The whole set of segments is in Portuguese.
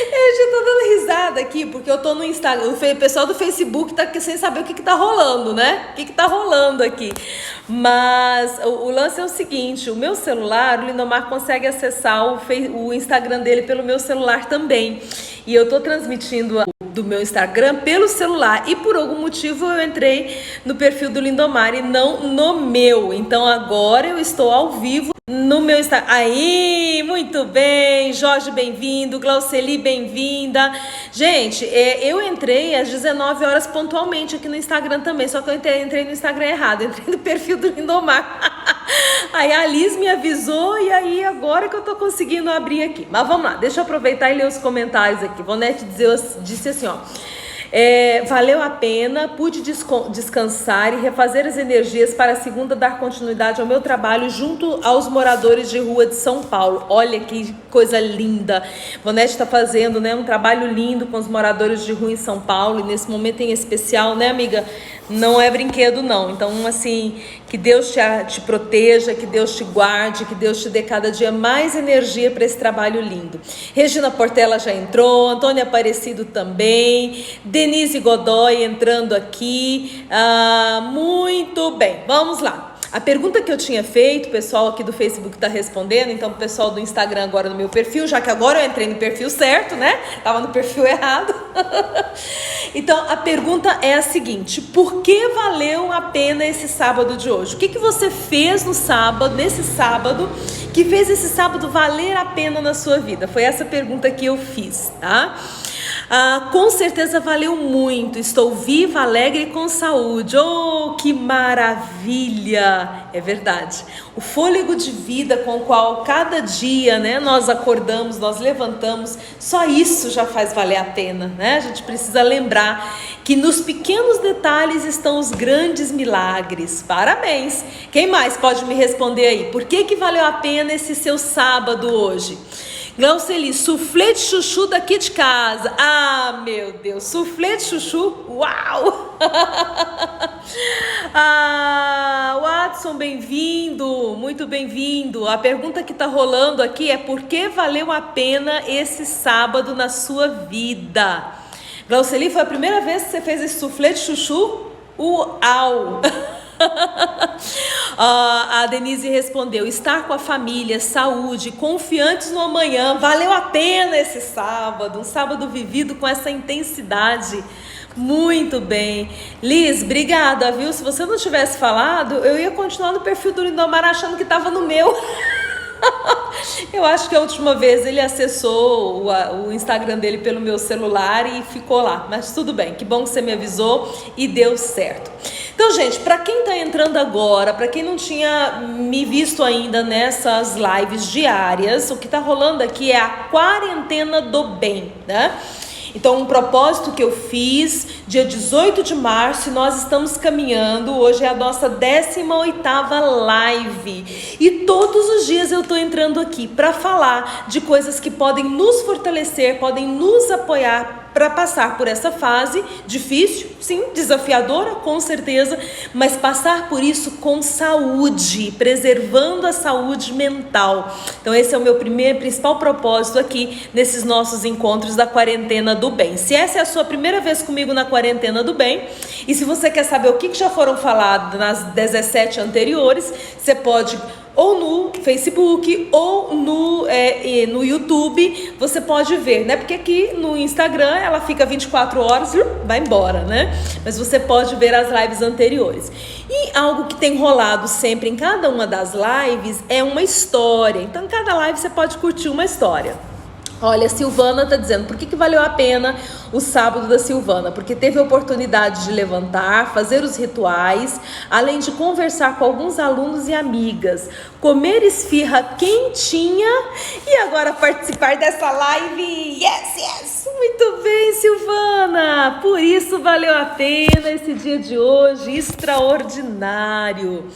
Eu já tô dando risada aqui, porque eu tô no Instagram. O pessoal do Facebook tá sem saber o que tá rolando, né? O que tá rolando aqui. Mas o lance é o seguinte: o meu celular, o Lindomar consegue acessar o Instagram dele pelo meu celular também. E eu tô transmitindo do meu Instagram pelo celular. E por algum motivo eu entrei no perfil do Lindomar e não no meu. Então agora eu estou ao vivo no meu Instagram. Aí, muito bem. Jorge, bem-vindo. Glauceli, bem-vinda. Gente, eu entrei às 19 horas pontualmente aqui no Instagram também. Só que eu entrei no Instagram errado. Eu entrei no perfil do Lindomar. Aí a Liz me avisou e aí agora que eu tô conseguindo abrir aqui. Mas vamos lá, deixa eu aproveitar e ler os comentários aqui. Vonete disse assim, ó. Valeu a pena, pude descansar e refazer as energias para a segunda dar continuidade ao meu trabalho junto aos moradores de rua de São Paulo. Olha que coisa linda. Vonete está fazendo, né, um trabalho lindo com os moradores de rua em São Paulo e nesse momento em especial, né, amiga? Não é brinquedo não, então assim, que Deus te proteja, que Deus te guarde, que Deus te dê cada dia mais energia para esse trabalho lindo. Regina Portela já entrou, Antônia Aparecido também, Denise Godoy entrando aqui, muito bem, vamos lá. A pergunta que eu tinha feito, o pessoal aqui do Facebook está respondendo, então o pessoal do Instagram agora no meu perfil, já que agora eu entrei no perfil certo, né? Tava no perfil errado. Então a pergunta é a seguinte: por que valeu a pena esse sábado de hoje? O que você fez nesse sábado, que fez esse sábado valer a pena na sua vida? Foi essa pergunta que eu fiz, tá? Com certeza valeu muito, estou viva, alegre e com saúde. Oh, que maravilha! É verdade, o fôlego de vida com o qual cada dia, né, nós acordamos, nós levantamos, só isso já faz valer a pena, né? A gente precisa lembrar que nos pequenos detalhes estão os grandes milagres. Parabéns! Quem mais pode me responder aí? Por que valeu a pena esse seu sábado hoje? Glauceli, suflê de chuchu daqui de casa. Ah, meu Deus, suflê de chuchu, uau! Watson, bem-vindo, muito bem-vindo. A pergunta que tá rolando aqui é: por que valeu a pena esse sábado na sua vida? Glauceli, foi a primeira vez que você fez esse suflê de chuchu? Uau! A Denise respondeu: estar com a família, saúde, confiantes no amanhã. Valeu a pena esse sábado, um sábado vivido com essa intensidade. Muito bem, Liz, obrigada, viu? Se você não tivesse falado, eu ia continuar no perfil do Lindomar achando que estava no meu. Eu acho que a última vez ele acessou o Instagram dele pelo meu celular e ficou lá, mas tudo bem, que bom que você me avisou e deu certo. Então, gente, para quem está entrando agora, para quem não tinha me visto ainda nessas lives diárias, o que está rolando aqui é a quarentena do bem, né? Então, um propósito que eu fiz dia 18 de março, e nós estamos caminhando, hoje é a nossa 18ª live, e todos os dias eu estou entrando aqui para falar de coisas que podem nos fortalecer, podem nos apoiar para passar por essa fase difícil, sim, desafiadora, com certeza, mas passar por isso com saúde, preservando a saúde mental. Então esse é o meu principal propósito aqui nesses nossos encontros da quarentena do bem. Se essa é a sua primeira vez comigo na quarentena do bem, e se você quer saber o que já foram falados nas 17 anteriores, você pode ou no Facebook ou no YouTube, você pode ver, né? Porque aqui no Instagram ela fica 24 horas e vai embora, né? Mas você pode ver as lives anteriores. E algo que tem rolado sempre em cada uma das lives é uma história. Então, em cada live você pode curtir uma história. Olha, a Silvana está dizendo: por que valeu a pena o sábado da Silvana? Porque teve a oportunidade de levantar, fazer os rituais, além de conversar com alguns alunos e amigas, comer esfirra quentinha e agora participar dessa live. Yes, yes! Muito bem, Silvana! Por isso valeu a pena esse dia de hoje, extraordinário.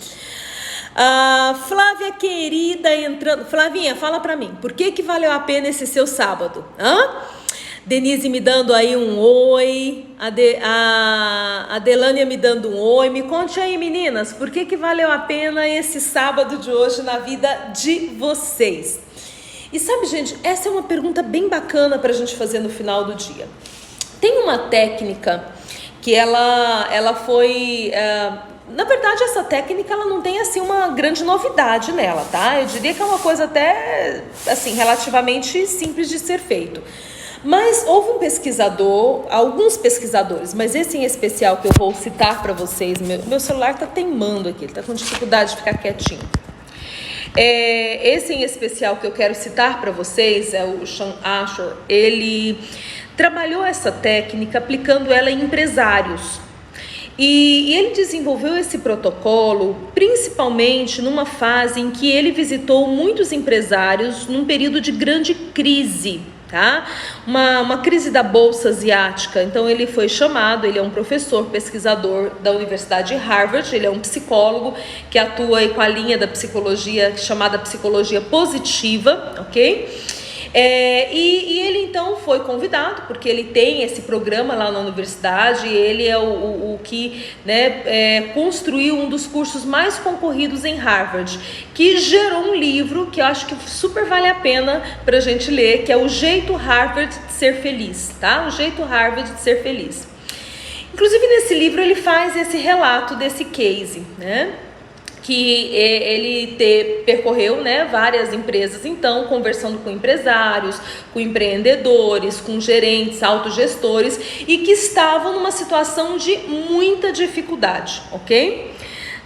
Flávia querida entrando. Flavinha, fala pra mim, por que valeu a pena esse seu sábado? Denise me dando aí um oi, a Delânia me dando um oi. Me conte aí, meninas, por que valeu a pena esse sábado de hoje na vida de vocês? E sabe, gente, essa é uma pergunta bem bacana para a gente fazer no final do dia. Tem uma técnica que ela foi... na verdade, essa técnica ela não tem assim uma grande novidade nela, tá? Eu diria que é uma coisa até assim relativamente simples de ser feito. Mas houve um pesquisador, alguns pesquisadores, mas esse em especial que eu vou citar para vocês, meu celular está teimando aqui, ele está com dificuldade de ficar quietinho. Esse em especial que eu quero citar para vocês é o Sean Ashore. Ele trabalhou essa técnica aplicando ela em empresários. E ele desenvolveu esse protocolo principalmente numa fase em que ele visitou muitos empresários num período de grande crise, tá? Uma crise da Bolsa Asiática. Então ele foi chamado, ele é um professor, pesquisador da Universidade de Harvard, ele é um psicólogo que atua aí com a linha da psicologia chamada psicologia positiva, ok? E ele então foi convidado, porque ele tem esse programa lá na universidade, ele é o que, né, construiu um dos cursos mais concorridos em Harvard, que gerou um livro que eu acho que super vale a pena para a gente ler, que é O Jeito Harvard de Ser Feliz, tá? O Jeito Harvard de Ser Feliz. Inclusive nesse livro ele faz esse relato desse case, né? Que ele percorreu, né, várias empresas, então, conversando com empresários, com empreendedores, com gerentes, autogestores, e que estavam numa situação de muita dificuldade, ok?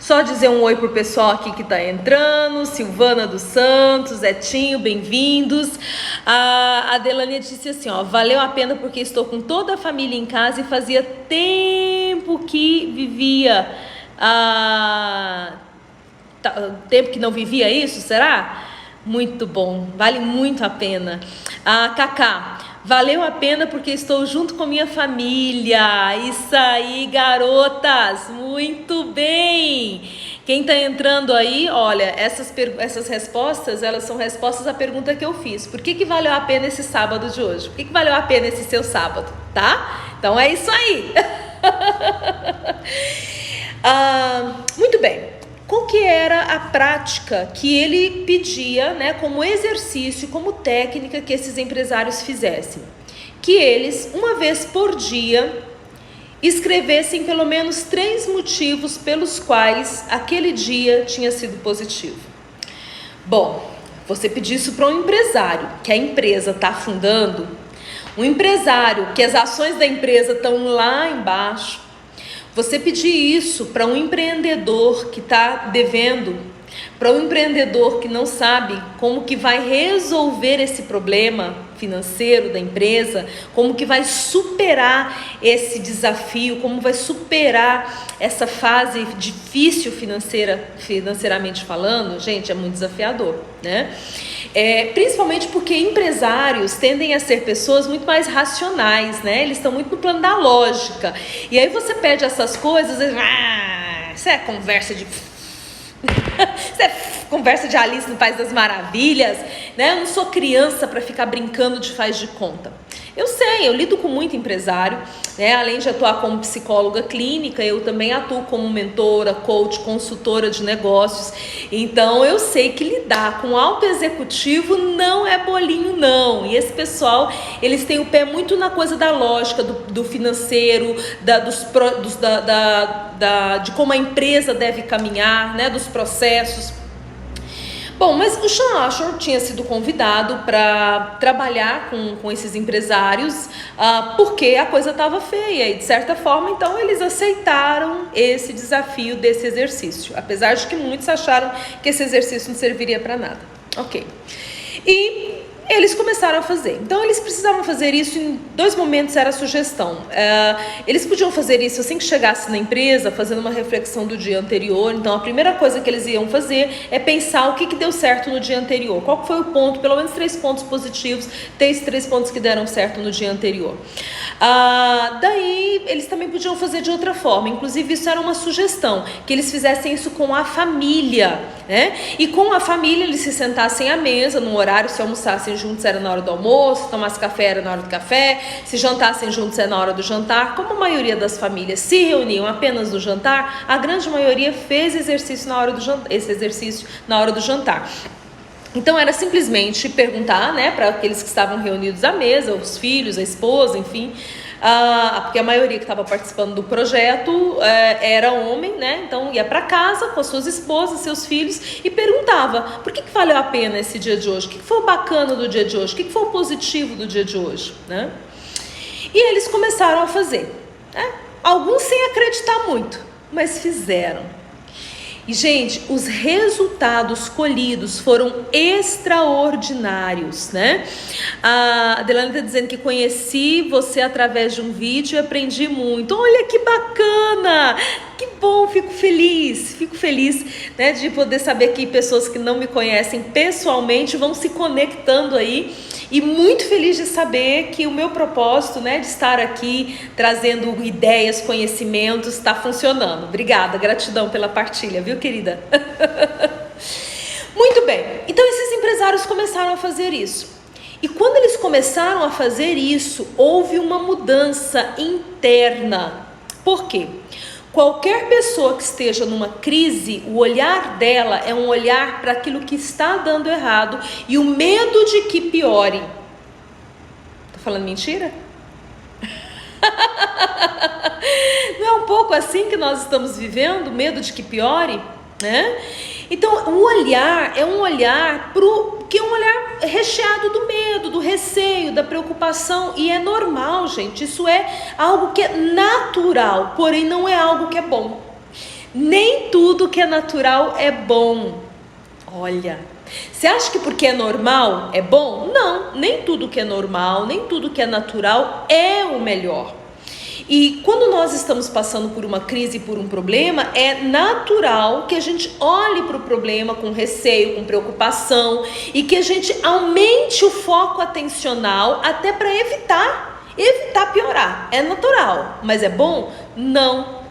Só dizer um oi pro pessoal aqui que tá entrando, Silvana dos Santos, Etinho, bem-vindos. A Delania disse assim, ó, valeu a pena porque estou com toda a família em casa e fazia tempo que vivia... tempo que não vivia isso, será? Muito bom, vale muito a pena. Cacá, valeu a pena porque estou junto com minha família. Isso aí, garotas, muito bem. Quem tá entrando aí, olha, essas respostas, elas são respostas à pergunta que eu fiz. Por que valeu a pena esse sábado de hoje? Por que valeu a pena esse seu sábado, tá? Então é isso aí. Muito bem. Qual que era a prática que ele pedia, né, como exercício, como técnica que esses empresários fizessem? Que eles, uma vez por dia, escrevessem pelo menos 3 motivos pelos quais aquele dia tinha sido positivo. Bom, você pedir isso para um empresário que a empresa está afundando, um empresário que as ações da empresa estão lá embaixo, você pedir isso para um empreendedor que está devendo, para um empreendedor que não sabe como que vai resolver esse problema financeiro da empresa, como que vai superar esse desafio, como vai superar essa fase difícil financeiramente falando, gente, é muito desafiador, né? Principalmente porque empresários tendem a ser pessoas muito mais racionais, né? Eles estão muito no plano da lógica. E aí você pede essas coisas, isso é conversa de... Isso é conversa de Alice no País das Maravilhas, né? Eu não sou criança para ficar brincando de faz de conta. Eu sei, eu lido com muito empresário, né? Além de atuar como psicóloga clínica, eu também atuo como mentora, coach, consultora de negócios. Então eu sei que lidar com alto executivo não é bolinho não. E esse pessoal, eles têm o pé muito na coisa da lógica, do financeiro, de como a empresa deve caminhar, né? Dos processos. Bom, mas o Sean Ashore tinha sido convidado para trabalhar com esses empresários porque a coisa estava feia e de certa forma então eles aceitaram esse desafio desse exercício, apesar de que muitos acharam que esse exercício não serviria para nada. Ok. E eles começaram a fazer. Então eles precisavam fazer isso em 2 momentos, era a sugestão. Eles podiam fazer isso assim que chegasse na empresa, fazendo uma reflexão do dia anterior. Então a primeira coisa que eles iam fazer é pensar o que deu certo no dia anterior. Qual foi o ponto, pelo menos 3 pontos positivos, 3 pontos que deram certo no dia anterior. Daí eles também podiam fazer de outra forma. Inclusive isso era uma sugestão, que eles fizessem isso com a família, né? E com a família eles se sentassem à mesa, num horário, se almoçassem juntos era na hora do almoço, se tomassem café era na hora do café, se jantassem juntos era na hora do jantar. Como a maioria das famílias se reuniam apenas no jantar, a grande maioria fez esse exercício na hora do jantar. Então era simplesmente perguntar, né, para aqueles que estavam reunidos à mesa, os filhos, a esposa, enfim, porque a maioria que estava participando do projeto era homem, né? Então ia para casa com as suas esposas, seus filhos e perguntava: por que valeu a pena esse dia de hoje? O que foi o bacana do dia de hoje? O que foi o positivo do dia de hoje, né? E eles começaram a fazer, né? Alguns sem acreditar muito, mas fizeram. E, gente, os resultados colhidos foram extraordinários, né? A Adelane está dizendo que conheci você através de um vídeo e aprendi muito. Olha que bacana! Que bom, fico feliz, né, de poder saber que pessoas que não me conhecem pessoalmente vão se conectando aí. E muito feliz de saber que o meu propósito, né, de estar aqui trazendo ideias, conhecimentos, está funcionando. Obrigada, gratidão pela partilha, viu, querida? Muito bem, então esses empresários começaram a fazer isso. E quando eles começaram a fazer isso, houve uma mudança interna. Por quê? Qualquer pessoa que esteja numa crise, o olhar dela é um olhar para aquilo que está dando errado e o medo de que piore. Tô falando mentira? Não é um pouco assim que nós estamos vivendo? Medo de que piore, né? Então, o olhar é um olhar que é um olhar recheado do medo, do receio, da preocupação, e é normal, gente. Isso é algo que é natural, porém não é algo que é bom. Nem tudo que é natural é bom. Olha, você acha que porque é normal é bom? Não, nem tudo que é normal, nem tudo que é natural é o melhor. E quando nós estamos passando por uma crise, por um problema, é natural que a gente olhe para o problema com receio, com preocupação, e que a gente aumente o foco atencional até para evitar piorar. É natural, mas é bom? Não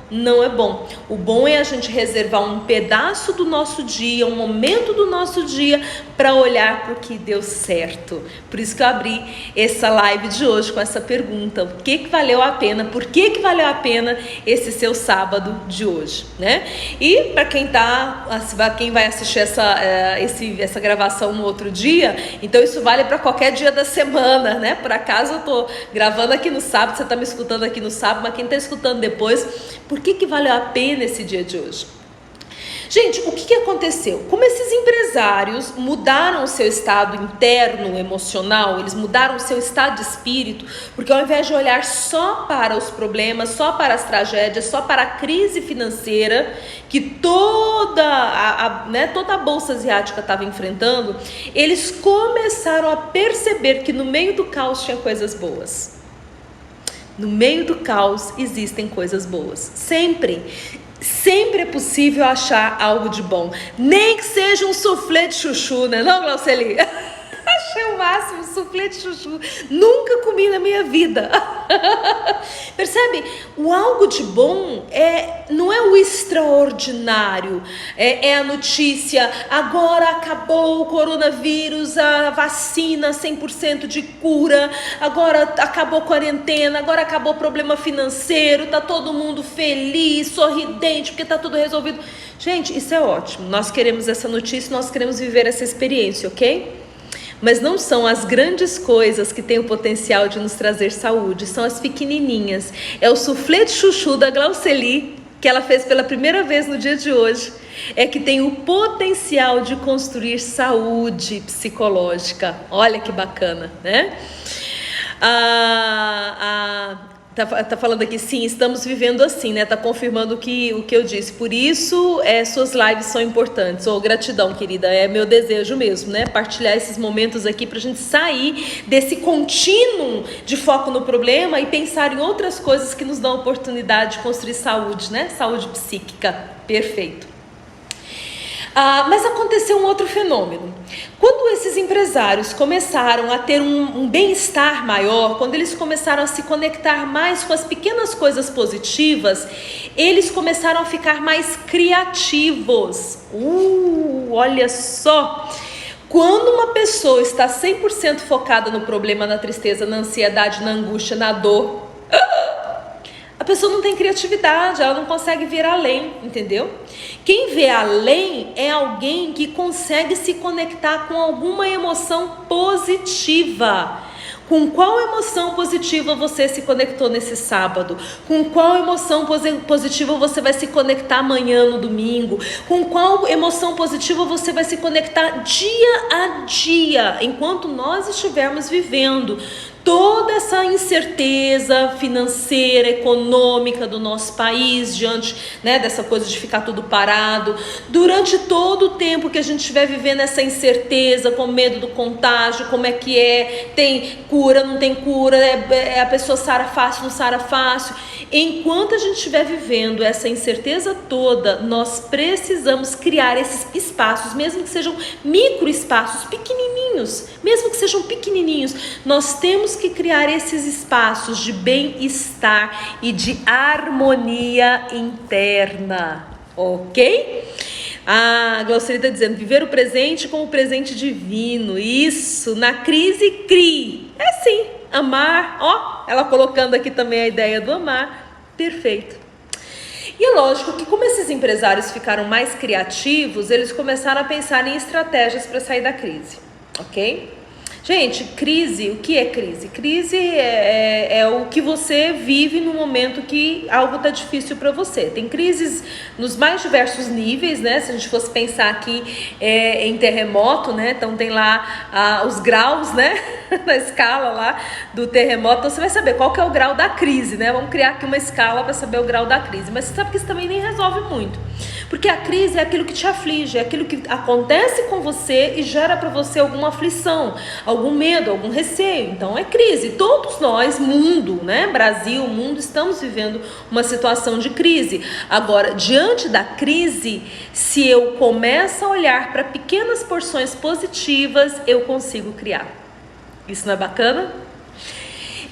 é bom. O bom é a gente reservar um pedaço do nosso dia, um momento do nosso dia para olhar para o que deu certo. Por isso que eu abri essa live de hoje com essa pergunta: o que valeu a pena? Por que valeu a pena esse seu sábado de hoje, né? E para quem vai assistir essa gravação no outro dia, então isso vale para qualquer dia da semana, né? Por acaso eu tô gravando aqui no sábado, você tá me escutando aqui no sábado, mas quem tá escutando depois, por que valeu a pena esse dia de hoje? Gente, o que aconteceu? Como esses empresários mudaram o seu estado interno emocional, eles mudaram o seu estado de espírito, porque ao invés de olhar só para os problemas, só para as tragédias, só para a crise financeira que toda a Bolsa Asiática estava enfrentando, eles começaram a perceber que no meio do caos tinha coisas boas. No meio do caos existem coisas boas. Sempre é possível achar algo de bom. Nem que seja um soufflé de chuchu, né? Não, Glauceli? Achei o máximo, soufflé de chuchu. Nunca comi na minha vida. Percebe? O algo de bom não é o extraordinário. É a notícia: agora acabou o coronavírus, a vacina 100% de cura, agora acabou a quarentena, agora acabou o problema financeiro, tá todo mundo feliz, sorridente, porque tá tudo resolvido. Gente, isso é ótimo. Nós queremos essa notícia, nós queremos viver essa experiência, ok? Mas não são as grandes coisas que têm o potencial de nos trazer saúde, são as pequenininhas. É o soufflé de chuchu da Glauceli, que ela fez pela primeira vez no dia de hoje, é que tem o potencial de construir saúde psicológica. Olha que bacana, né? Tá falando aqui, sim, estamos vivendo assim, né? Tá confirmando o que eu disse. Por isso, suas lives são importantes. Gratidão, querida. É meu desejo mesmo, né? Partilhar esses momentos aqui pra gente sair desse contínuo de foco no problema e pensar em outras coisas que nos dão a oportunidade de construir saúde, né? Saúde psíquica. Perfeito. Mas aconteceu um outro fenômeno. Quando esses empresários começaram a ter um bem-estar maior, quando eles começaram a se conectar mais com as pequenas coisas positivas, eles começaram a ficar mais criativos. Olha só! Quando uma pessoa está 100% focada no problema, na tristeza, na ansiedade, na angústia, na dor, a pessoa não tem criatividade, ela não consegue ver além, entendeu? Quem vê além é alguém que consegue se conectar com alguma emoção positiva. Com qual emoção positiva você se conectou nesse sábado? Com qual emoção positiva você vai se conectar amanhã no domingo? Com qual emoção positiva você vai se conectar dia a dia, enquanto nós estivermos vivendo toda essa incerteza financeira, econômica do nosso país, diante, né, dessa coisa de ficar tudo parado, durante todo o tempo que a gente estiver vivendo essa incerteza, com medo do contágio, como é que tem cura, não tem cura, a pessoa sara fácil, não sara fácil. Enquanto a gente estiver vivendo essa incerteza toda, nós precisamos criar esses espaços, mesmo que sejam micro espaços, pequenininhos, mesmo que sejam pequenininhos, nós temos que criar esses espaços de bem-estar e de harmonia interna, ok? A Glaucerita está dizendo, viver o presente como presente divino, isso, na crise crie, é sim, amar, ó, ela colocando aqui também a ideia do amar, perfeito. E é lógico que como esses empresários ficaram mais criativos, eles começaram a pensar em estratégias para sair da crise, ok? Gente, crise, o que é crise? Crise é o que você vive no momento que algo está difícil para você. Tem crises nos mais diversos níveis, né? Se a gente fosse pensar aqui em terremoto, né? Então tem lá os graus, né? Na escala lá do terremoto. Então você vai saber qual que é o grau da crise, né? Vamos criar aqui uma escala para saber o grau da crise. Mas você sabe que isso também nem resolve muito. Porque a crise é aquilo que te aflige, é aquilo que acontece com você e gera para você alguma aflição, algum medo, algum receio. Então é crise. Todos nós, mundo, né? Brasil, mundo, estamos vivendo uma situação de crise. Agora, diante da crise, se eu começo a olhar para pequenas porções positivas, eu consigo criar. Isso não é bacana?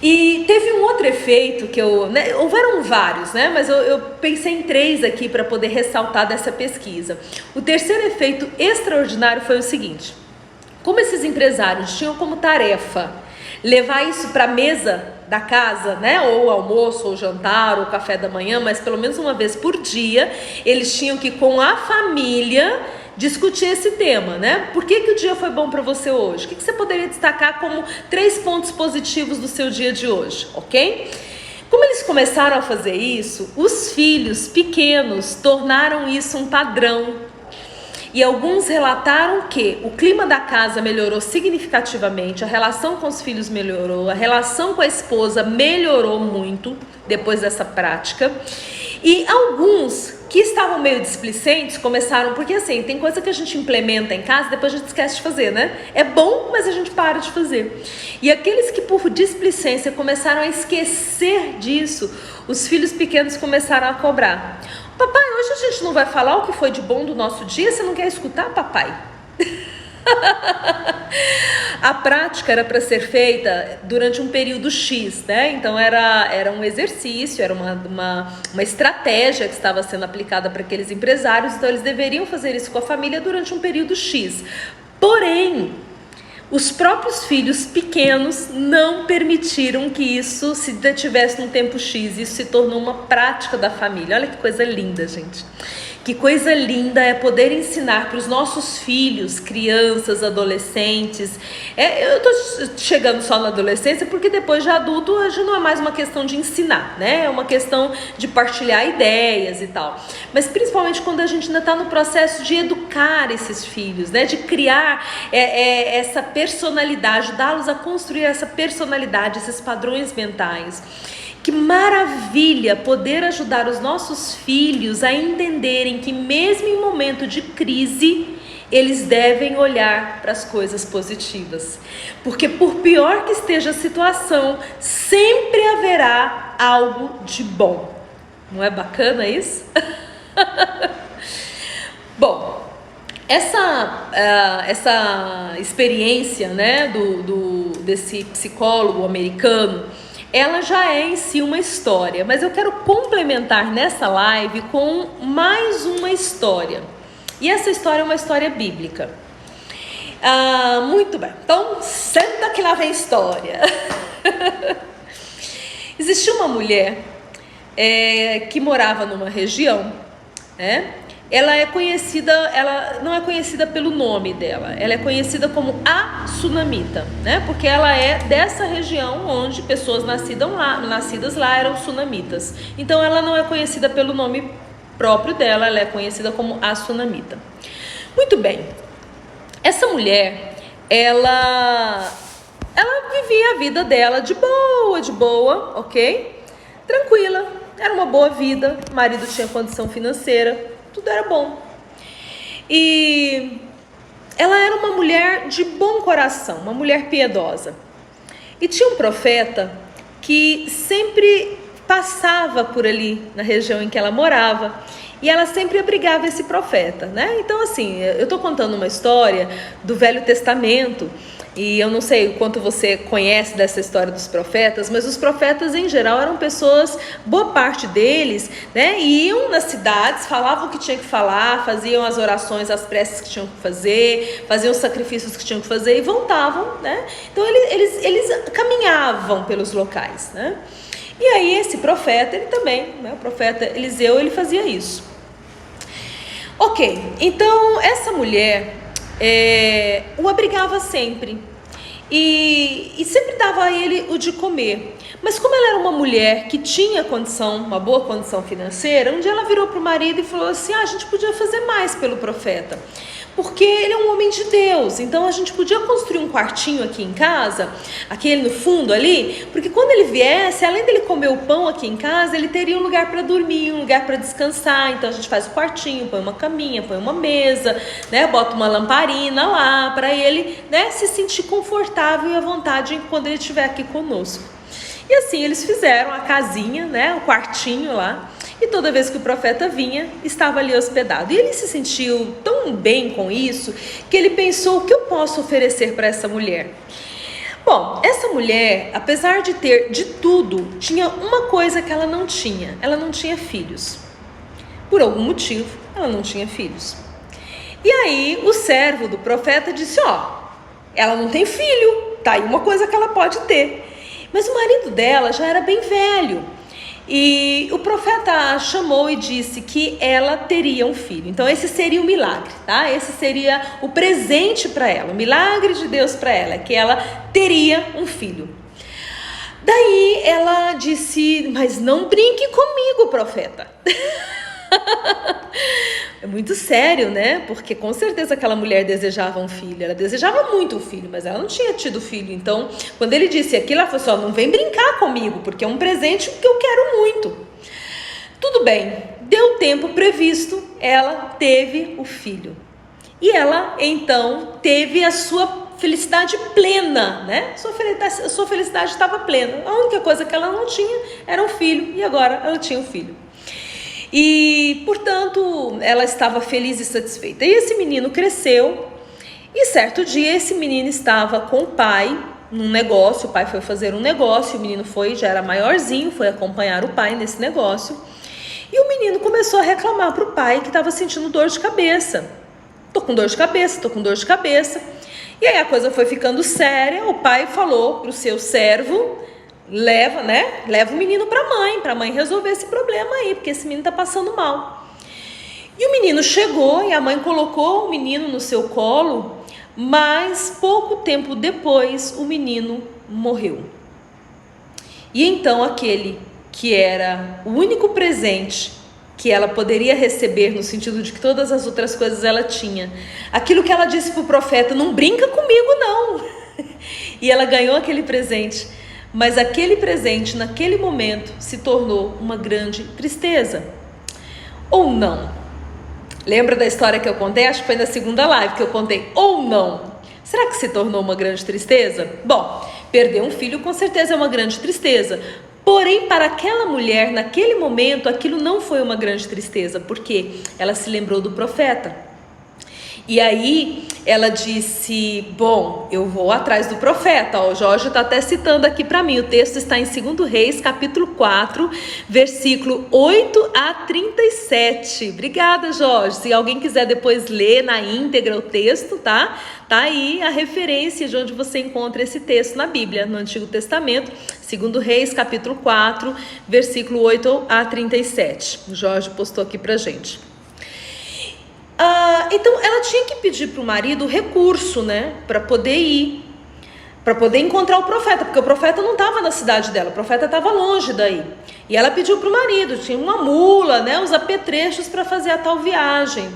E teve um outro efeito que houveram vários, né? Mas eu pensei em 3 aqui para poder ressaltar dessa pesquisa. O terceiro efeito extraordinário foi o seguinte: como esses empresários tinham como tarefa levar isso para a mesa da casa, né? Ou almoço, ou jantar, ou café da manhã, mas pelo menos uma vez por dia, eles tinham que, com a família, discutir esse tema, né? Por que o dia foi bom para você hoje? O que você poderia destacar como 3 pontos positivos do seu dia de hoje, ok? Como eles começaram a fazer isso, os filhos pequenos tornaram isso um padrão. E alguns relataram que o clima da casa melhorou significativamente, a relação com os filhos melhorou, a relação com a esposa melhorou muito depois dessa prática. E alguns que estavam meio displicentes começaram, porque assim, tem coisa que a gente implementa em casa, depois a gente esquece de fazer, né? É bom, mas a gente para de fazer. E aqueles que por displicência começaram a esquecer disso, os filhos pequenos começaram a cobrar. Papai, hoje a gente não vai falar o que foi de bom do nosso dia? Você não quer escutar, papai? A prática era para ser feita durante um período X, né? Então era um exercício, era uma estratégia que estava sendo aplicada para aqueles empresários, então eles deveriam fazer isso com a família durante um período X. Porém, os próprios filhos pequenos não permitiram que isso se detivesse num tempo X. Isso se tornou uma prática da família. Olha que coisa linda, gente. Que coisa linda é poder ensinar para os nossos filhos, crianças, adolescentes. Eu estou chegando só na adolescência porque depois de adulto já não é mais uma questão de ensinar, né? É uma questão de partilhar ideias e tal. Mas principalmente quando a gente ainda está no processo de educar esses filhos, né? De criar essa personalidade, ajudá-los a construir essa personalidade, esses padrões mentais. Que maravilha poder ajudar os nossos filhos a entenderem que mesmo em momento de crise, eles devem olhar para as coisas positivas. Porque por pior que esteja a situação, sempre haverá algo de bom. Não é bacana isso? Bom, essa experiência, né, desse psicólogo americano, ela já é em si uma história, mas eu quero complementar nessa live com mais uma história. E essa história é uma história bíblica. Muito bem, então senta que lá vem história. Existiu uma mulher que morava numa região, né? Ela não é conhecida pelo nome dela, ela é conhecida como a Sunamita, né? Porque ela é dessa região onde pessoas nascidas lá eram sunamitas. Então ela não é conhecida pelo nome próprio dela, ela é conhecida como a Sunamita. Muito bem. Essa mulher, ela vivia a vida dela de boa, ok? Tranquila, era uma boa vida, o marido tinha condição financeira, tudo era bom. E ela era uma mulher de bom coração, uma mulher piedosa. E tinha um profeta que sempre passava por ali na região em que ela morava, e ela sempre abrigava esse profeta, né? Então, assim, eu tô contando uma história do Velho Testamento, e eu não sei o quanto você conhece dessa história dos profetas, mas os profetas em geral eram pessoas, boa parte deles, né, iam nas cidades, falavam o que tinha que falar, faziam as orações, as preces que tinham que fazer, faziam os sacrifícios que tinham que fazer e voltavam, né? Então eles caminhavam pelos locais, né? E aí esse profeta, ele também, né, o profeta Eliseu, ele fazia isso. Ok, então essa mulher o abrigava sempre e sempre dava a ele o de comer. Mas como ela era uma mulher que tinha condição, uma boa condição financeira, um dia ela virou para o marido e falou assim: a gente podia fazer mais pelo profeta, porque ele é um homem de Deus, então a gente podia construir um quartinho aqui em casa, aquele no fundo ali, porque quando ele viesse, além dele comer o pão aqui em casa, ele teria um lugar para dormir, um lugar para descansar. Então a gente faz o quartinho, põe uma caminha, põe uma mesa, né, bota uma lamparina lá, para ele, né, se sentir confortável e à vontade quando ele estiver aqui conosco. E assim eles fizeram a casinha, né, o quartinho lá. E toda vez que o profeta vinha, estava ali hospedado. E ele se sentiu tão bem com isso, que ele pensou: o que eu posso oferecer para essa mulher? Bom, essa mulher, apesar de ter de tudo, tinha uma coisa que ela não tinha. Ela não tinha filhos. Por algum motivo, ela não tinha filhos. E aí, o servo do profeta disse: ela não tem filho, tá aí uma coisa que ela pode ter. Mas o marido dela já era bem velho. E o profeta chamou e disse que ela teria um filho. Então esse seria o milagre, tá? Esse seria o presente para ela, o milagre de Deus para ela, que ela teria um filho. Daí ela disse: mas não brinque comigo, profeta. É muito sério, né? Porque com certeza aquela mulher desejava um filho. Ela desejava muito um filho, mas ela não tinha tido filho. Então, quando ele disse aquilo, ela falou assim: não vem brincar comigo, porque é um presente que eu quero muito. Tudo bem, deu o tempo previsto, ela teve o filho. E ela, então, teve a sua felicidade plena, né? Sua felicidade estava plena. A única coisa que ela não tinha era um filho, e agora ela tinha um filho. E, portanto, ela estava feliz e satisfeita. E esse menino cresceu, e certo dia esse menino estava com o pai num negócio. O pai foi fazer um negócio, o menino já era maiorzinho, foi acompanhar o pai nesse negócio. E o menino começou a reclamar para o pai que estava sentindo dor de cabeça. Tô com dor de cabeça. E aí a coisa foi ficando séria. O pai falou para o seu servo: leva o menino para a mãe resolver esse problema aí, porque esse menino tá passando mal. E o menino chegou e a mãe colocou o menino no seu colo, mas pouco tempo depois o menino morreu. E então aquele que era o único presente que ela poderia receber, no sentido de que todas as outras coisas ela tinha, aquilo que ela disse para o profeta: não brinca comigo não. E ela ganhou aquele presente. Mas aquele presente, naquele momento, se tornou uma grande tristeza. Ou não? Lembra da história que eu contei? Acho que foi na segunda live que eu contei. Ou não? Será que se tornou uma grande tristeza? Bom, perder um filho com certeza é uma grande tristeza. Porém, para aquela mulher, naquele momento, aquilo não foi uma grande tristeza, porque ela se lembrou do profeta. E aí ela disse, bom, eu vou atrás do profeta. O Jorge está até citando aqui para mim, o texto está em 2 Reis, capítulo 4, versículo 8 a 37. Obrigada, Jorge. Se alguém quiser depois ler na íntegra o texto, tá? Tá aí a referência de onde você encontra esse texto na Bíblia, no Antigo Testamento, 2 Reis, capítulo 4, versículo 8 a 37. O Jorge postou aqui pra gente. Então ela tinha que pedir para o marido recurso, né, para poder ir, para poder encontrar o profeta, porque o profeta não estava na cidade dela, o profeta estava longe daí. E ela pediu para o marido, tinha uma mula, né, os apetrechos para fazer a tal viagem.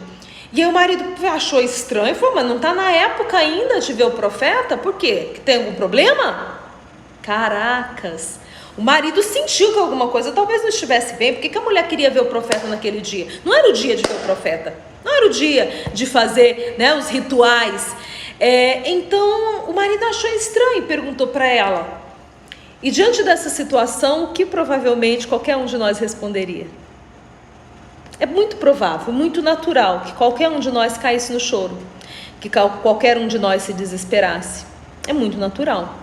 E aí o marido achou estranho, falou, mas não está na época ainda de ver o profeta? Por quê? Que tem algum problema? Caracas! O marido sentiu que alguma coisa talvez não estivesse bem. Por que a mulher queria ver o profeta naquele dia? Não era o dia de ver o profeta, não era o dia de fazer, né, os rituais. Então o marido achou estranho e perguntou para ela. E diante dessa situação, o que provavelmente qualquer um de nós responderia? É muito provável, muito natural que qualquer um de nós caísse no choro, que qualquer um de nós se desesperasse. É muito natural.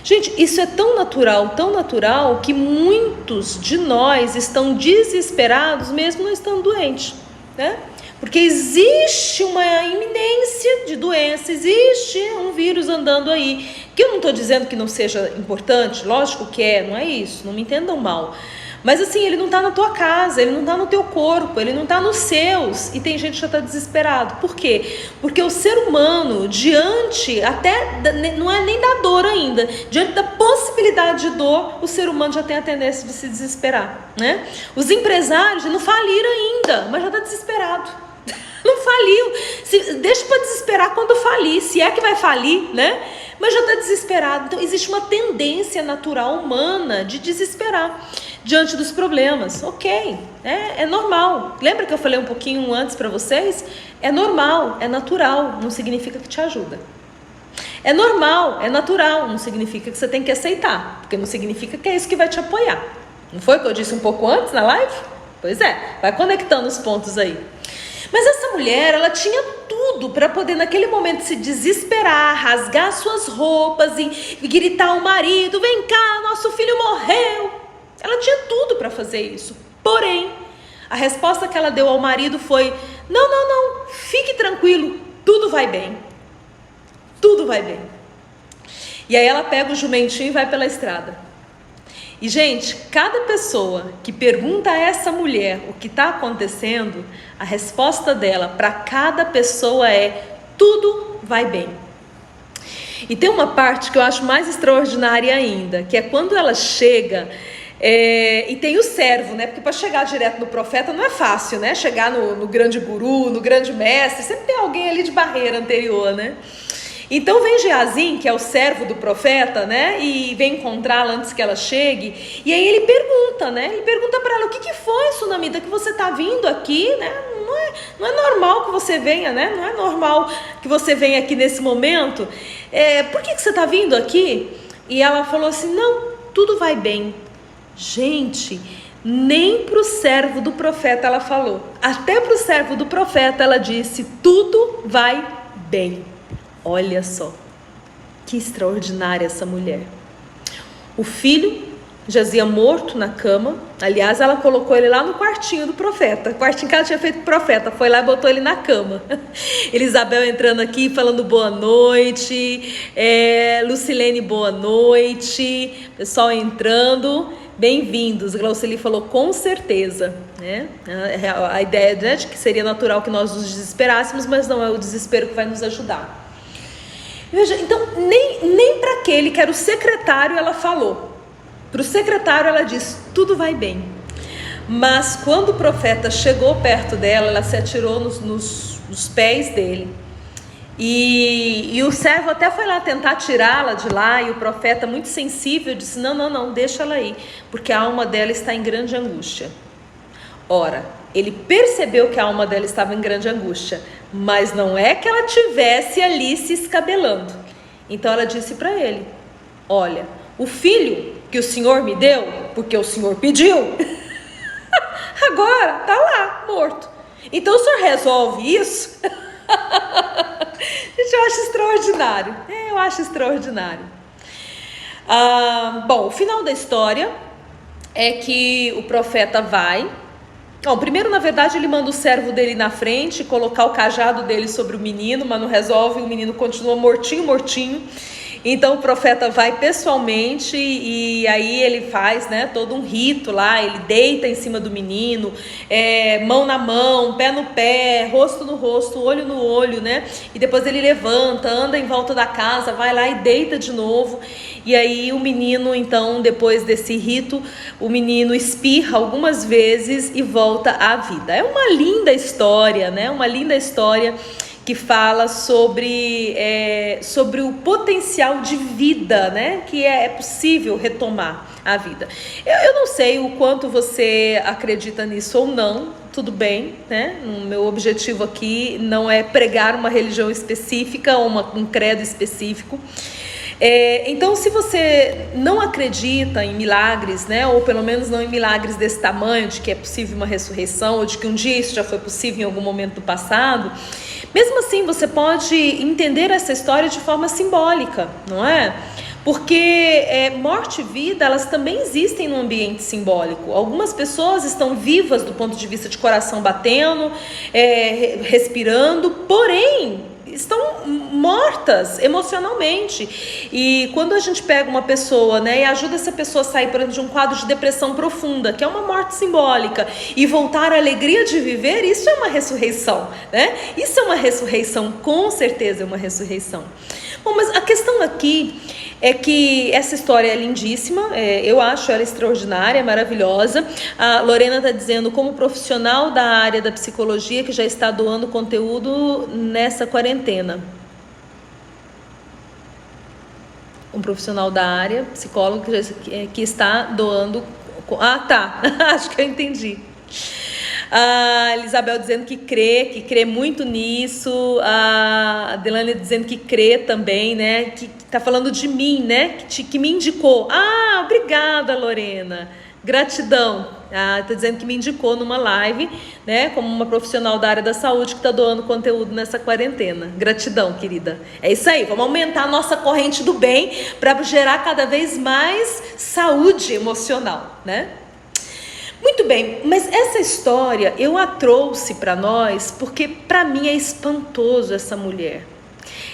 Gente, isso é tão natural, que muitos de nós estão desesperados mesmo não estando doentes, né? Porque existe uma iminência de doença, existe um vírus andando aí, que eu não estou dizendo que não seja importante, lógico que é, não é isso, não me entendam mal. Mas assim, ele não está na tua casa, ele não está no teu corpo, ele não está nos seus, e tem gente que já está desesperado. Por quê? Porque o ser humano, diante, até, não é nem da dor ainda, diante da possibilidade de dor, o ser humano já tem a tendência de se desesperar, né? Os empresários não faliram ainda, mas já está desesperado. Não faliu, deixa para desesperar quando falir, se é que vai falir, né? Mas já está desesperado. Então existe uma tendência natural humana de desesperar diante dos problemas. Ok, é normal. Lembra que eu falei um pouquinho antes para vocês? É normal, é natural, não significa que te ajuda. É normal, é natural, não significa que você tem que aceitar, porque não significa que é isso que vai te apoiar. Não foi o que eu disse um pouco antes na live? Pois é, vai conectando os pontos aí. Mas essa mulher, ela tinha tudo para poder naquele momento se desesperar, rasgar suas roupas e gritar ao marido, vem cá, nosso filho morreu. Ela tinha tudo para fazer isso. Porém, a resposta que ela deu ao marido foi, não, fique tranquilo, tudo vai bem. Tudo vai bem. E aí ela pega o jumentinho e vai pela estrada. E gente, cada pessoa que pergunta a essa mulher o que está acontecendo, a resposta dela para cada pessoa é, tudo vai bem. E tem uma parte que eu acho mais extraordinária ainda, que é quando ela chega, e tem o servo, né? Porque para chegar direto no profeta não é fácil, né? Chegar no grande guru, no grande mestre, sempre tem alguém ali de barreira anterior, né? Então vem Geazim, que é o servo do profeta, né, e vem encontrá-la antes que ela chegue, e aí ele pergunta, né, ele pergunta para ela, o que foi, Sunamita, que você está vindo aqui, né, não é normal que você venha, né, não é normal que você venha aqui nesse momento, por que você está vindo aqui? E ela falou assim, não, tudo vai bem. Gente, nem para o servo do profeta ela falou, até para o servo do profeta ela disse, tudo vai bem. Olha só, que extraordinária essa mulher. O filho jazia morto na cama. Aliás, ela colocou ele lá no quartinho do profeta. O quartinho que ela tinha feito pro profeta. Foi lá e botou ele na cama. Elisabel entrando aqui, falando boa noite. Lucilene, boa noite. Pessoal entrando. Bem-vindos. Glauceli falou com certeza, né? A ideia, né, de que seria natural que nós nos desesperássemos, mas não é o desespero que vai nos ajudar. Veja, então nem para aquele que era o secretário ela falou. Para o secretário ela disse, tudo vai bem. Mas quando o profeta chegou perto dela, ela se atirou nos pés dele. E o servo até foi lá tentar tirá-la de lá, e o profeta, muito sensível, disse, não, deixa ela aí, porque a alma dela está em grande angústia. Ora, ele percebeu que a alma dela estava em grande angústia, mas não é que ela tivesse ali se escabelando. Então ela disse para ele, olha, o filho que o Senhor me deu, porque o Senhor pediu, agora está lá, morto. Então o Senhor resolve isso? Gente, eu acho extraordinário. Eu acho extraordinário. Bom, o final da história é que o profeta vai. Bom, primeiro, na verdade, ele manda o servo dele na frente colocar o cajado dele sobre o menino, mas não resolve, o menino continua mortinho. Então o profeta vai pessoalmente e aí ele faz, né, todo um rito lá, ele deita em cima do menino, mão na mão, pé no pé, rosto no rosto, olho no olho, né? E depois ele levanta, anda em volta da casa, vai lá e deita de novo. E aí o menino, então, depois desse rito, o menino espirra algumas vezes e volta à vida. É uma linda história, né? Uma linda história que fala sobre o potencial de vida, né? Que é possível retomar a vida. Eu não sei o quanto você acredita nisso ou não, tudo bem, né? O meu objetivo aqui não é pregar uma religião específica ou um credo específico. Então, se você não acredita em milagres, né, ou pelo menos não em milagres desse tamanho, de que é possível uma ressurreição, ou de que um dia isso já foi possível em algum momento do passado, mesmo assim você pode entender essa história de forma simbólica, não é? Porque morte e vida, elas também existem no ambiente simbólico. Algumas pessoas estão vivas do ponto de vista de coração batendo, respirando, porém estão mortas emocionalmente. E quando a gente pega uma pessoa, né, e ajuda essa pessoa a sair, por exemplo, de um quadro de depressão profunda, que é uma morte simbólica, e voltar à alegria de viver, isso é uma ressurreição, né? Isso é uma ressurreição, com certeza é uma ressurreição. Bom, mas a questão aqui é que essa história é lindíssima, eu acho ela extraordinária, maravilhosa. A Lorena está dizendo, como profissional da área da psicologia que já está doando conteúdo nessa quarentena. Um profissional da área, psicólogo que está doando... Ah, tá, acho que eu entendi. A Elisabel dizendo que crê muito nisso. A Delane dizendo que crê também, né? Que tá falando de mim, né? Que me indicou. Ah, obrigada, Lorena. Gratidão. Tá dizendo que me indicou numa live, né? Como uma profissional da área da saúde que tá doando conteúdo nessa quarentena. Gratidão, querida. É isso aí. Vamos aumentar a nossa corrente do bem para gerar cada vez mais saúde emocional, né? Muito bem, mas essa história eu a trouxe para nós porque para mim é espantoso essa mulher.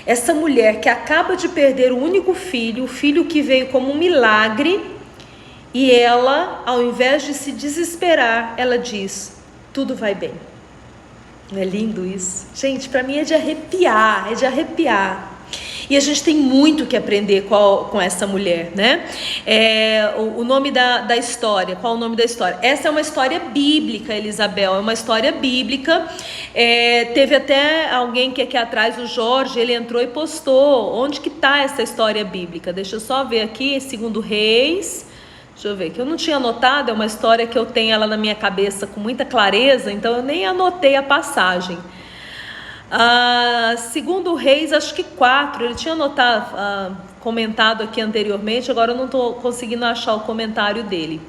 Essa mulher que acaba de perder o único filho, o filho que veio como um milagre, e ela, ao invés de se desesperar, ela diz, tudo vai bem. Não é lindo isso? Gente, para mim é de arrepiar, E a gente tem muito que aprender com essa mulher, né? O nome da história, qual o nome da história? Essa é uma história bíblica, Elisabel, é uma história bíblica. Teve até alguém que aqui atrás, o Jorge, ele entrou e postou. Onde que está essa história bíblica? Deixa eu só ver aqui, 2 Reis. Deixa eu ver, que eu não tinha anotado, é uma história que eu tenho ela na minha cabeça com muita clareza, então eu nem anotei a passagem. 2 Reis, acho que 4, ele tinha comentado aqui anteriormente, agora eu não estou conseguindo achar o comentário dele.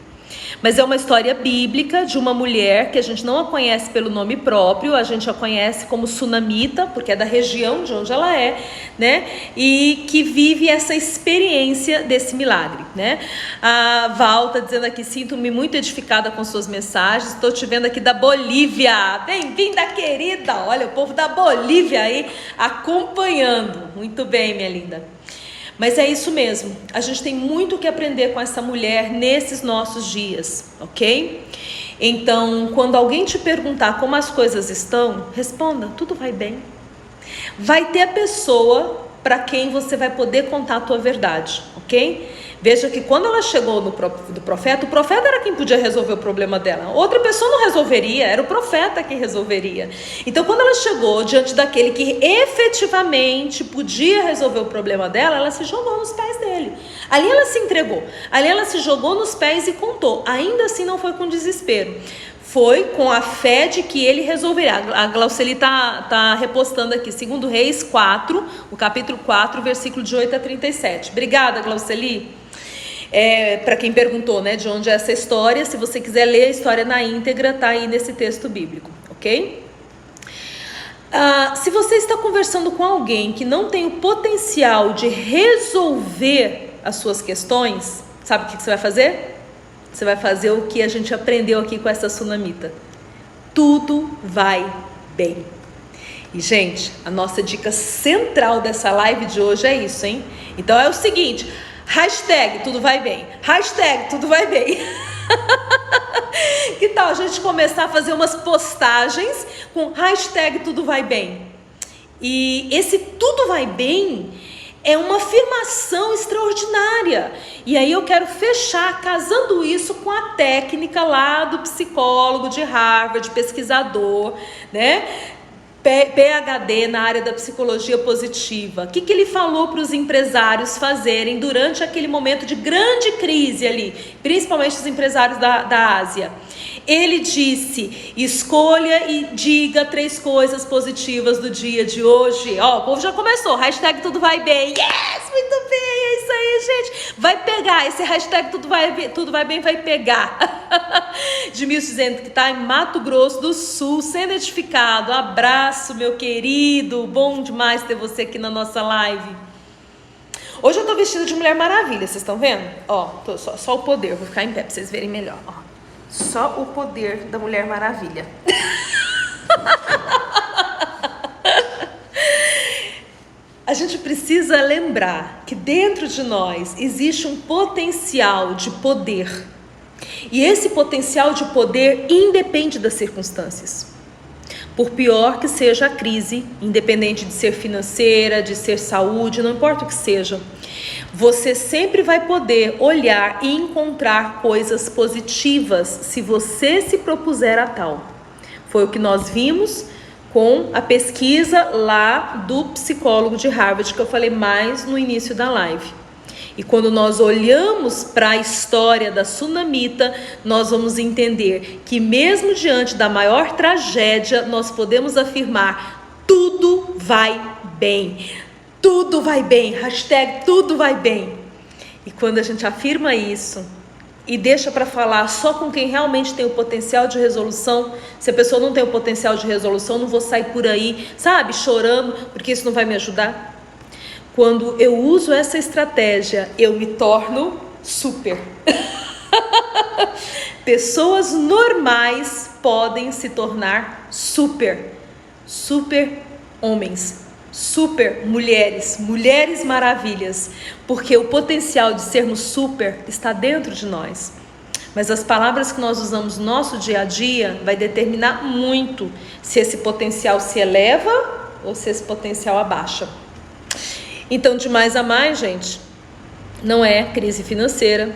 Mas é uma história bíblica de uma mulher que a gente não a conhece pelo nome próprio, a gente a conhece como sunamita, porque é da região de onde ela é, né? E que vive essa experiência desse milagre, né? A Val está dizendo aqui, sinto-me muito edificada com suas mensagens, estou te vendo aqui da Bolívia, bem-vinda, querida, olha o povo da Bolívia aí acompanhando, muito bem, minha linda. Mas é isso mesmo, a gente tem muito que aprender com essa mulher nesses nossos dias, ok? Então, quando alguém te perguntar como as coisas estão, responda, tudo vai bem. Vai ter a pessoa para quem você vai poder contar a tua verdade, ok? Veja que quando ela chegou do profeta, o profeta era quem podia resolver o problema dela. Outra pessoa não resolveria, era o profeta que resolveria. Então, quando ela chegou diante daquele que efetivamente podia resolver o problema dela, ela se jogou nos pés dele. Ali ela se entregou, ali ela se jogou nos pés e contou. Ainda assim não foi com desespero. Foi com a fé de que ele resolverá. A Glauceli está repostando aqui, 2 Reis 4, o capítulo 4, versículo de 8 a 37. Obrigada, Glauceli. Para quem perguntou, né, de onde é essa história, se você quiser ler a história na íntegra, tá aí nesse texto bíblico, ok? Se você está conversando com alguém que não tem o potencial de resolver as suas questões, sabe o que você vai fazer? Você vai fazer o que a gente aprendeu aqui com essa sunamita. Tudo vai bem. E, gente, a nossa dica central dessa live de hoje é isso, hein? Então é o seguinte, hashtag tudo vai bem, hashtag tudo vai bem. Que tal a gente começar a fazer umas postagens com hashtag tudo vai bem? E esse tudo vai bem é uma afirmação extraordinária. E aí eu quero fechar casando isso com a técnica lá do psicólogo de Harvard, pesquisador, né? PhD na área da psicologia positiva. O que ele falou para os empresários fazerem durante aquele momento de grande crise ali, principalmente os empresários da Ásia? Ele disse, escolha e diga 3 coisas positivas do dia de hoje. Ó, o povo já começou, hashtag tudo vai bem. Yes, muito bem, é isso aí, gente. Vai pegar, esse hashtag tudo vai bem vai pegar. Edmilson dizendo que está em Mato Grosso do Sul, sendo edificado. Abraço, meu querido. Bom demais ter você aqui na nossa live. Hoje eu tô vestida de Mulher Maravilha, vocês estão vendo? Ó, só o poder, vou ficar em pé pra vocês verem melhor, ó. Só o poder da Mulher Maravilha. A gente precisa lembrar que dentro de nós existe um potencial de poder. E esse potencial de poder independe das circunstâncias. Por pior que seja a crise, independente de ser financeira, de ser saúde, não importa o que seja, você sempre vai poder olhar e encontrar coisas positivas se você se propuser a tal. Foi o que nós vimos com a pesquisa lá do psicólogo de Harvard, que eu falei mais no início da live. E quando nós olhamos para a história da sunamita, nós vamos entender que mesmo diante da maior tragédia, nós podemos afirmar, tudo vai bem. Tudo vai bem, hashtag tudo vai bem. E quando a gente afirma isso e deixa para falar só com quem realmente tem o potencial de resolução, se a pessoa não tem o potencial de resolução, não vou sair por aí, sabe, chorando, porque isso não vai me ajudar. Quando eu uso essa estratégia, eu me torno super. Pessoas normais podem se tornar super. Super homens. Super mulheres, mulheres maravilhas, porque o potencial de sermos super está dentro de nós. Mas as palavras que nós usamos no nosso dia a dia vai determinar muito se esse potencial se eleva ou se esse potencial abaixa. Então, de mais a mais, gente, não é crise financeira,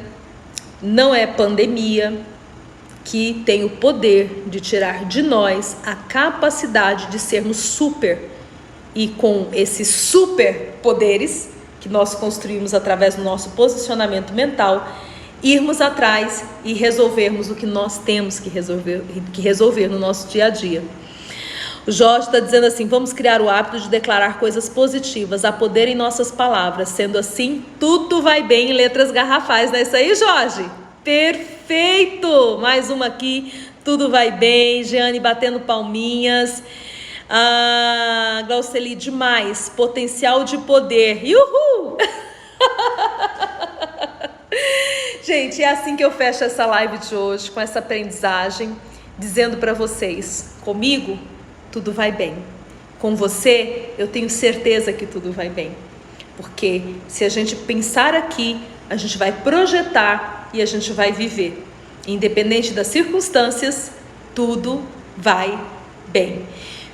não é pandemia que tem o poder de tirar de nós a capacidade de sermos super. E com esses superpoderes que nós construímos através do nosso posicionamento mental, irmos atrás e resolvermos o que nós temos que resolver no nosso dia a dia. O Jorge está dizendo assim, vamos criar o hábito de declarar coisas positivas, há poder em nossas palavras, sendo assim, tudo vai bem em letras garrafais, não é isso aí, Jorge? Perfeito! Mais uma aqui, tudo vai bem, Jeane batendo palminhas. Glauceli, demais, potencial de poder, uhul! Gente, é assim que eu fecho essa live de hoje, com essa aprendizagem, dizendo para vocês, comigo tudo vai bem, com você eu tenho certeza que tudo vai bem, porque se a gente pensar aqui, a gente vai projetar e a gente vai viver, independente das circunstâncias, tudo vai bem.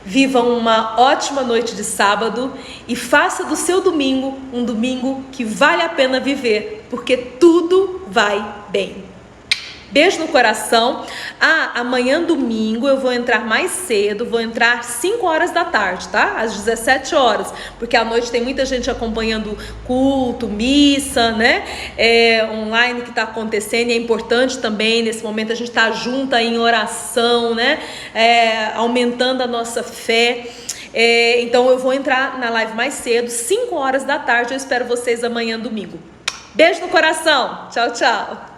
Vivam uma ótima noite de sábado e faça do seu domingo um domingo que vale a pena viver, porque tudo vai bem. Beijo no coração. Amanhã domingo eu vou entrar mais cedo, vou entrar 5 horas da tarde, tá? Às 17 horas, porque à noite tem muita gente acompanhando culto, missa, né? Online que tá acontecendo, e é importante também nesse momento a gente tá junto aí em oração, né? Aumentando a nossa fé. Então eu vou entrar na live mais cedo, 5 horas da tarde, eu espero vocês amanhã domingo. Beijo no coração. Tchau, tchau.